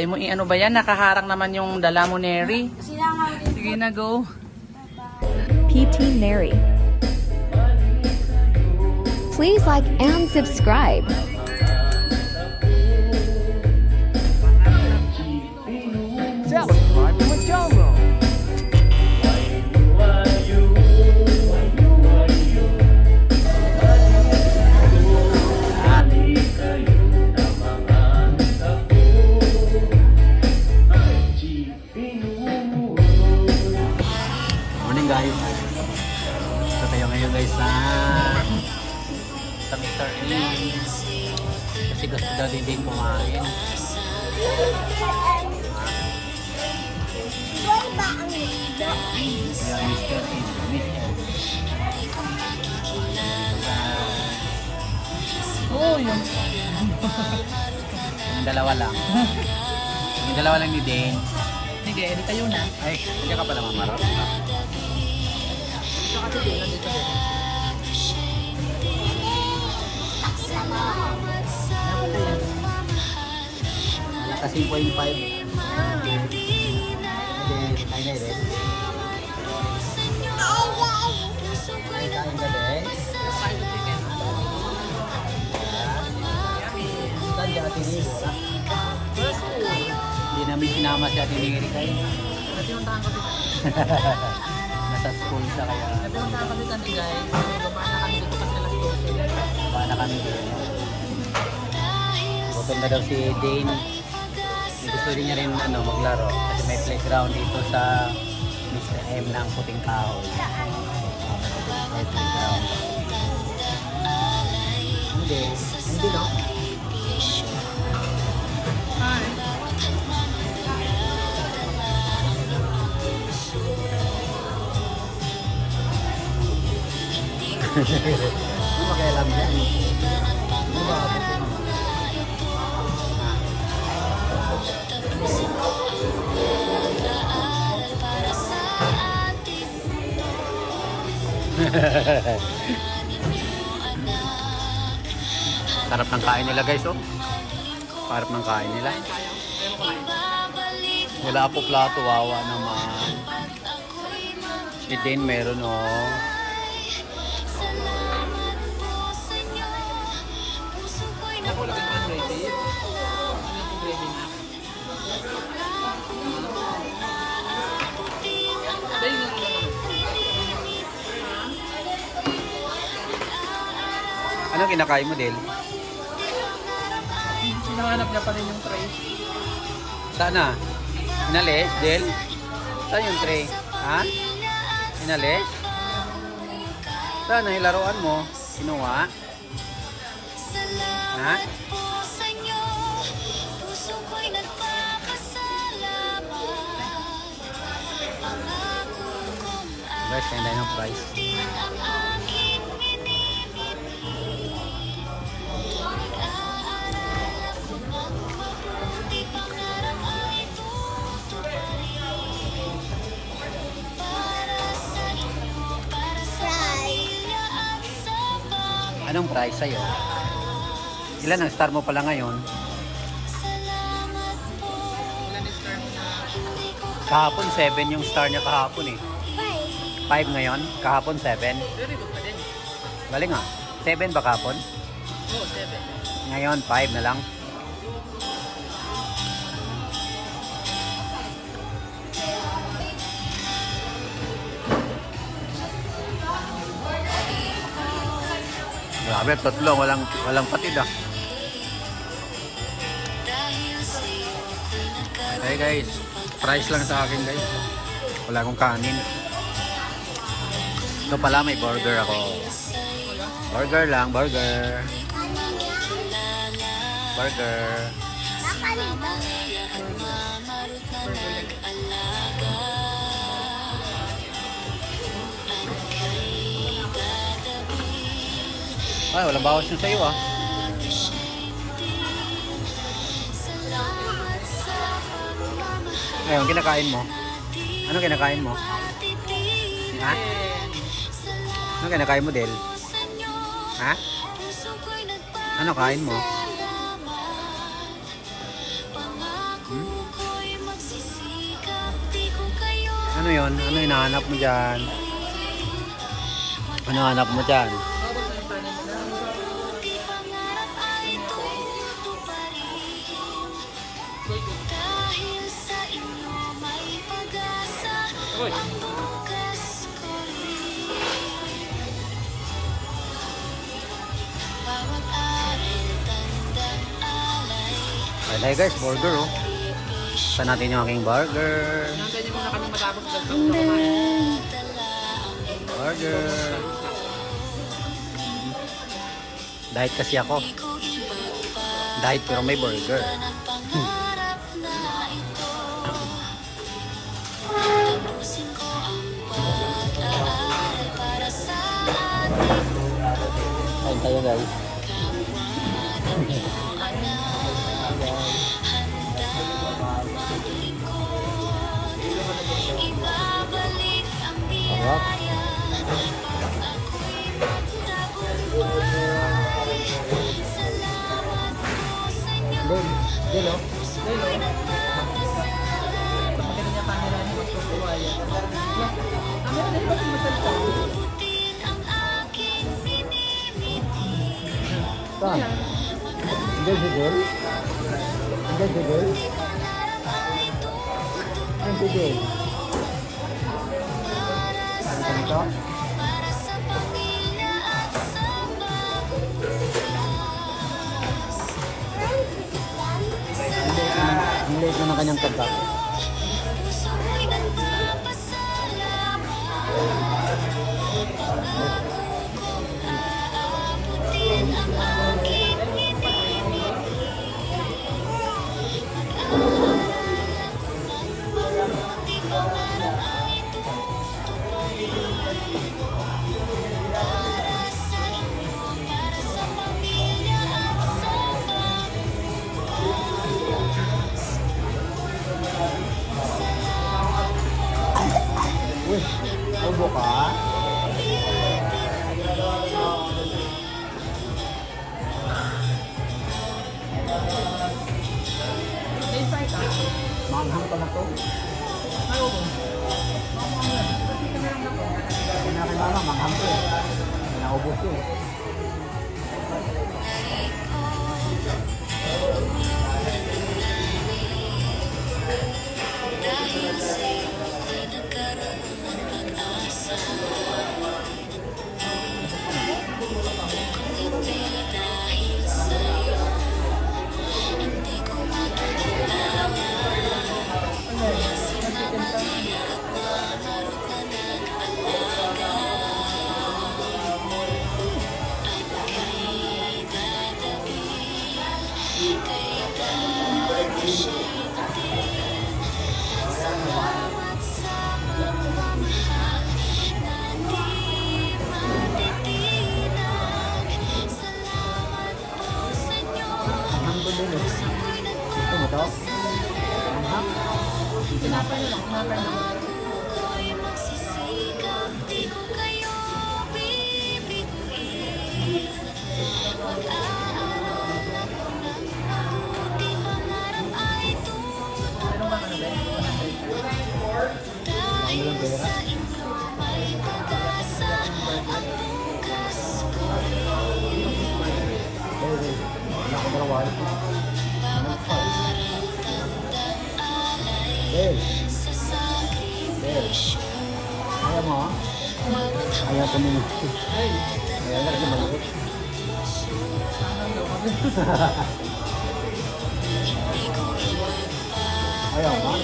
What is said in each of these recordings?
Mo ano ba yan? Nakaharang naman yung dala mo, Neri. Sige na, go. PT Neri. Please like and subscribe. Satisfied with Jomo. Morning guys. So tayo ngayon guys sa Mr. Ames. Kasi gusto daw din kumain. Yeah, Mr. Ames. Oh, yun. Yung dalawa lang. Yung dalawa lang ni Dane. Sige, edit tayo na. Ay, hindi ka pala mamara. Ito kasi din, nandito din. Kasi 0.5. Kain na rin. Kain ka din. Saan ka atin nito? Hindi namin sinama si atin ni Erika. Pinuntahan ko dito. Nasa school siya kaya. Pinuntahan ko dito guys. Baba na kami dito kasi alas 12. Baba na kami dito. Gutom na daw si Dane. Gusto rin niya rin maglaro kasi may playground dito sa Mr. M ng Puting Kahoy. May playground. Hindi no? Hi. Ano makialam dyan? Ano ba? Sarap ng kain nila guys, oh. Sarap ng kain nila. Wala po plato, wawa naman. Si Dane meron, oh. Ano kinakain mo, Del? Hinahanap niya pa rin yung tray. Sana? Inalis, Del? Saan yung tray? Ha? Inalis? Sana ilaruan mo? Kinuha? Ha? Guys, kaya tayo ng price. Anong price sa'yo? Ilan ang star mo pala ngayon? Kahapon 7 yung star niya kahapon eh. 5 ngayon? Kahapon 7? Galing nga. 7 ba kahapon? Oo, 7. Ngayon 5 na lang. Grabe, tatlo, walang patid ah. Okay guys, price lang sa akin guys. Wala akong kanin. Ito pala may burger ako. Burger lang, burger. Burger. Ay, walang bawas yung sa'yo ah. Ngayon, kinakain mo? Ano kinakain mo? Ha? Ano kinakain mo, Del? Ha? Ano kain mo? Hmm? Ano yun? Ano hinahanap mo dyan? Ano hanap mo dyan? Ay guys, burger oh. Saan natin yung aking burger? Nandun niyo muna kami matapos sa kumain. Burger. Diet kasi ako. Diet pero may burger. Kain tayo guys. Sarap. Delo. Pagkakita niya camera niya, magkukuha yan. Camera na yung masalita. Saan? Hindi si Del? Hindi si Del? Hindi si Del? Ganito? Ang late na ng kanyang tabak. Uy, ubo ka? Manghang pa na to. Kinakilala, manghang to eh. Naubos to eh. Gusto mo to? Manghang? Sinapay nyo lang, sinapay nyo. Ano lang pera? Wala ko dalawa. Del. Del. Ayaw mo? Ayaw ko nung. Ayaw na kasi maliit. Ayaw ka?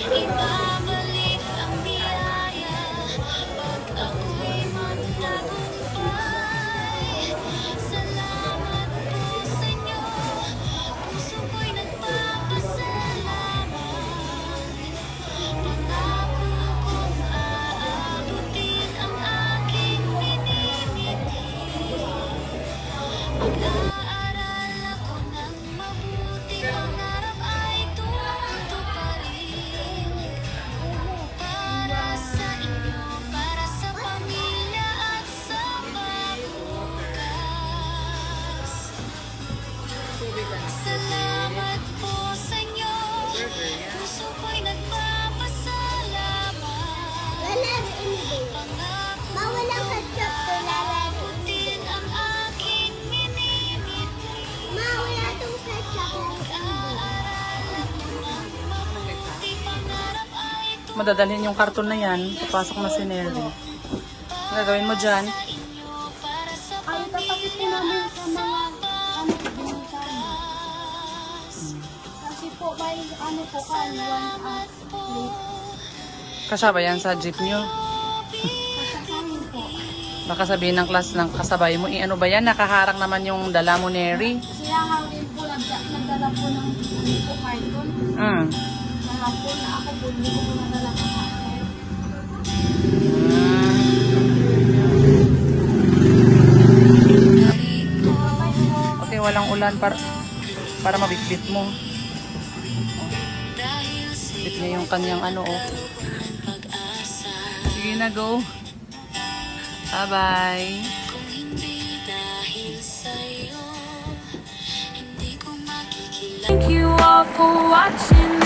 Ibabalik ang biyaya pag ako'y magtagumpay. Salamat po sa inyo, puso ko'y nagpapasalamat. Pangako kong aabutin ang aking minimiti. Mag-aaral ako ng mabuti, pangarap ay madadalhin yung karton na yan. Papasok na si Neri. Ano gagawin mo dyan? Ay, tatapit po namin sa mga binigyan. Kasi po, may po kayo, 1 plate. Kasama yan sa jeep nyo. Kasasahin po. Baka sabihin ng class ng kasabay mo, ano ba yan? Nakaharang naman yung dala mo, Neri. Sila nga rin po, nagdala po ng po carton. Dala po na ako po, hindi ko po nadala ka carton. Okay, walang ulan para mabitbit mo. Bit niya yung kanyang ano, oh. Sige na, go. Bye-bye. Thank you all for watching.